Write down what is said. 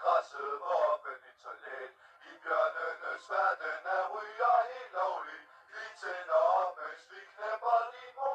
græsset på offentligt toilet. I bjørnenes verden er ryger helt lovligt. Vi tænder op, mens vi knæpper din mor.